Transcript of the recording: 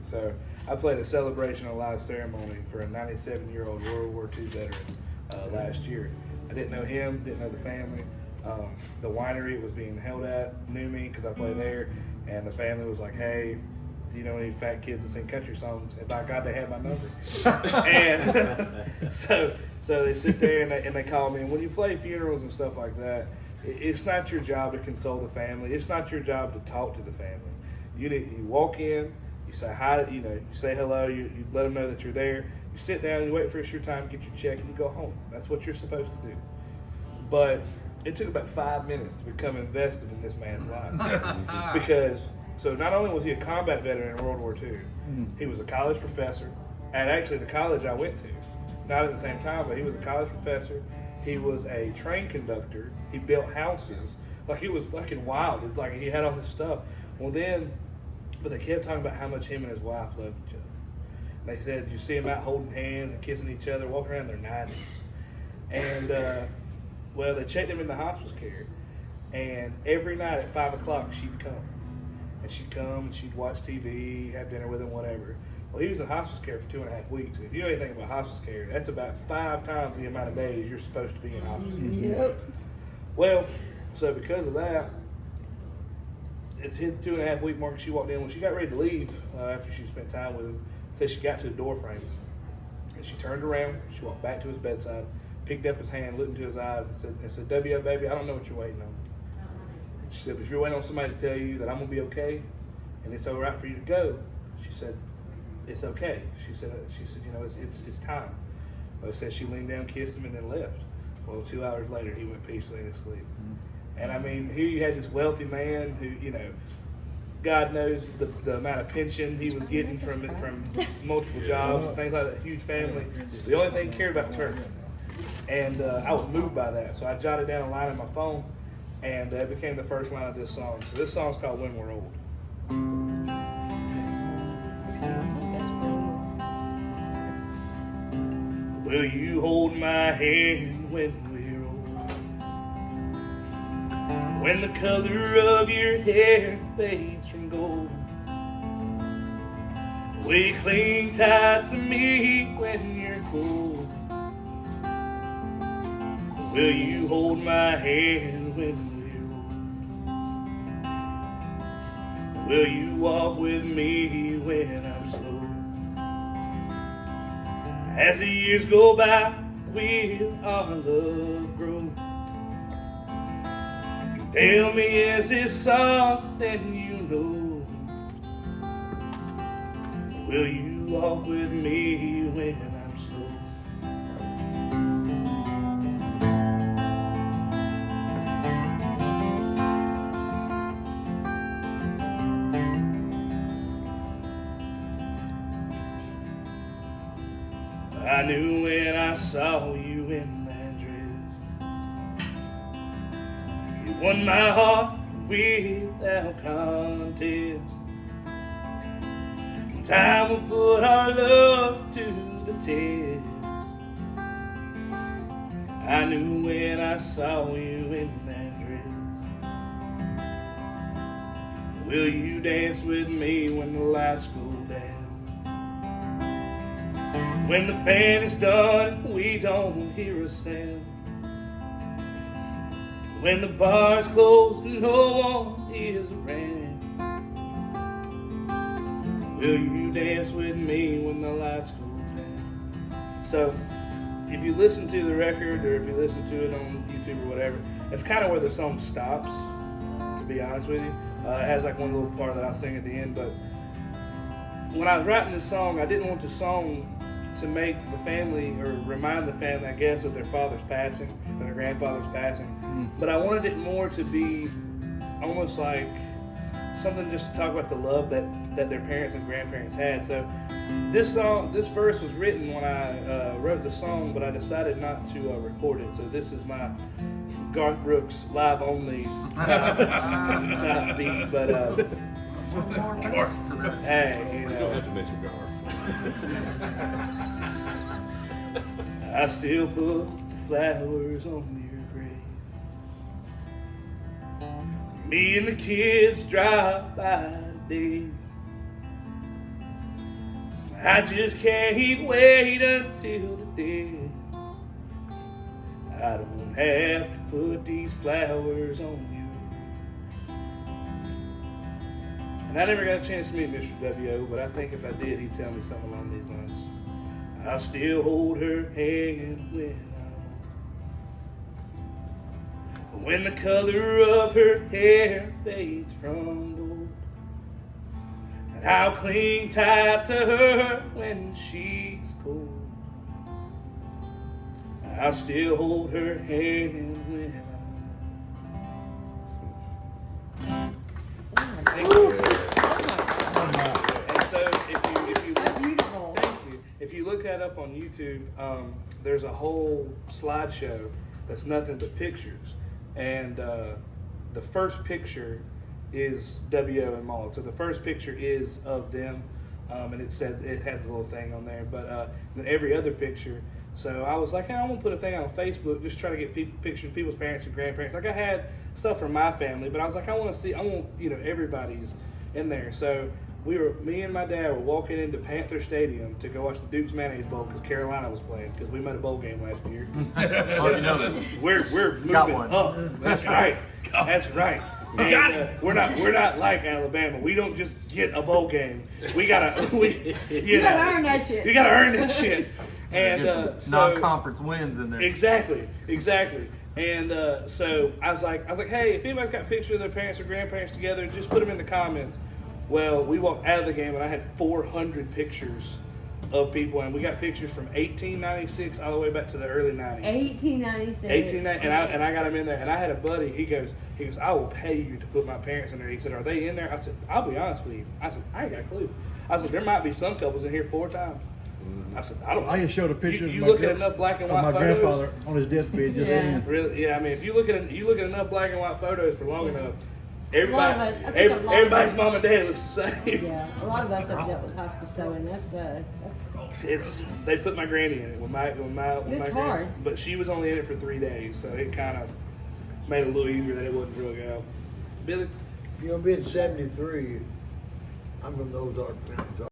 So I played a celebration and live ceremony for a 97-year-old World War II veteran last year. I didn't know him, didn't know the family. The winery it was being held at knew me because I play there, and the family was like, "Hey, do you know any fat kids that sing country songs?" And by God, they had my number. And so they sit there and they call me. And when you play funerals and stuff like that, it's not your job to console the family. It's not your job to talk to the family. You walk in, you say hi, you say hello, you let them know that you're there. You sit down, you wait for your time to get your check, and you go home. That's what you're supposed to do. But it took about 5 minutes to become invested in this man's life. Because, so not only was he a combat veteran in World War II, he was a college professor at actually the college I went to. Not at the same time, but he was a college professor. He was a train conductor. He built houses. Like, it was fucking wild. It's like he had all this stuff. Well, but they kept talking about how much him and his wife loved each other. They said you see them out holding hands and kissing each other, walking around in their 90s. And, well, they checked him in the hospice care. And every night at 5 o'clock, she'd come. And she'd come and she'd watch TV, have dinner with him, whatever. Well, he was in hospice care for 2.5 weeks. If you know anything about hospice care, that's about 5 times the amount of days you're supposed to be in hospice care. Yep. Well, so because of that, it hit the 2.5 week mark. She walked in. When she got ready to leave, after she spent time with him, said she got to the door frame. And she turned around. She walked back to his bedside, picked up his hand, looked into his eyes, and said, "W, baby, I don't know what you're waiting on." She said, "But if you're waiting on somebody to tell you that I'm going to be okay and it's all right for you to go," she said, "It's okay." She said, it's time. Well, said she leaned down, kissed him, and then left. Well, 2 hours later, he went peacefully to sleep. And I mean, here you had this wealthy man who, God knows the amount of pension he was getting from multiple jobs and things like that, huge family. The only thing he cared about was her. And I was moved by that. So I jotted down a line on my phone, and it became the first line of this song. So this song's called When We're Old. Will you hold my hand when we're old? When the color of your hair fades from gold, will you cling tight to me when you're cold? Will you hold my hand when we're old? Will you walk with me when I'm slow? As the years go by, will our love grow? Tell me, is this something you know? Will you walk with me when I'm slow? I knew when I saw you in that dress, you won my heart without contest. Time will put our love to the test. I knew when I saw you in that dress. Will you dance with me when the lights go down? When the band is done, we don't hear a sound. When the bar's closed and no one is around. Will you dance with me when the lights go down? So, if you listen to the record or if you listen to it on YouTube or whatever, it's kind of where the song stops, to be honest with you. It has like one little part that I'll sing at the end, but when I was writing this song, I didn't want the song to make the family, or remind the family, I guess, of their father's passing, or their grandfather's passing. But I wanted it more to be almost like something just to talk about the love that their parents and grandparents had. So this verse was written when I wrote the song, but I decided not to record it. So this is my Garth Brooks live only type beat. But hey, You don't have to mention Garth. I still put the flowers on your grave. Me and the kids drive by today. I just can't wait until the day I don't have to put these flowers on you. And I never got a chance to meet Mr. W.O., but I think if I did, he'd tell me something along these lines. I'll still hold her hand when the color of her hair fades from gold. And I'll cling tight to her when she's cold. I'll still hold her hand when I'm Thank you. And so if you look that up on YouTube, there's a whole slideshow that's nothing but pictures. And the first picture is W.O. and Maud. So the first picture is of them, and it has a little thing on there. But then every other picture. So I was like, hey, I'm gonna put a thing on Facebook, just try to get pictures of people's parents and grandparents. Like I had stuff from my family, but I was like, I want everybody's in there. So me and my dad were walking into Panther Stadium to go watch the Duke's Mayonnaise Bowl because Carolina was playing, because we made a bowl game last year. Oh, you know this. We're moving up. That's right. That's right. And, we're not like Alabama. We don't just get a bowl game. You gotta earn that shit. You gotta earn that shit. And so non-conference wins in there. Exactly. And so I was like, hey, if anybody's got pictures of their parents or grandparents together, just put them in the comments. Well, we walked out of the game and I had 400 pictures of people, and we got pictures from 1896 all the way back to the early 90s. 1896. And I got them in there. And I had a buddy. He goes, I will pay you to put my parents in there. He said, are they in there? I said, I'll be honest with you. I said, I ain't got a clue. I said, there might be some couples in here 4 times. I said, I don't know. I just showed a picture you look at enough black and white my photos. grandfather on his deathbed just saying. Really? Yeah, I mean, if you look at enough black and white photos for long enough, everybody's mom and dad looks the same. Yeah, a lot of us have dealt with hospice though, and that's they put my granny in it with my it's hard. but she was only in it for 3 days, so it kind of made it a little easier that it wasn't real go. Billy, Being 73, I'm from the Ozark Mountains.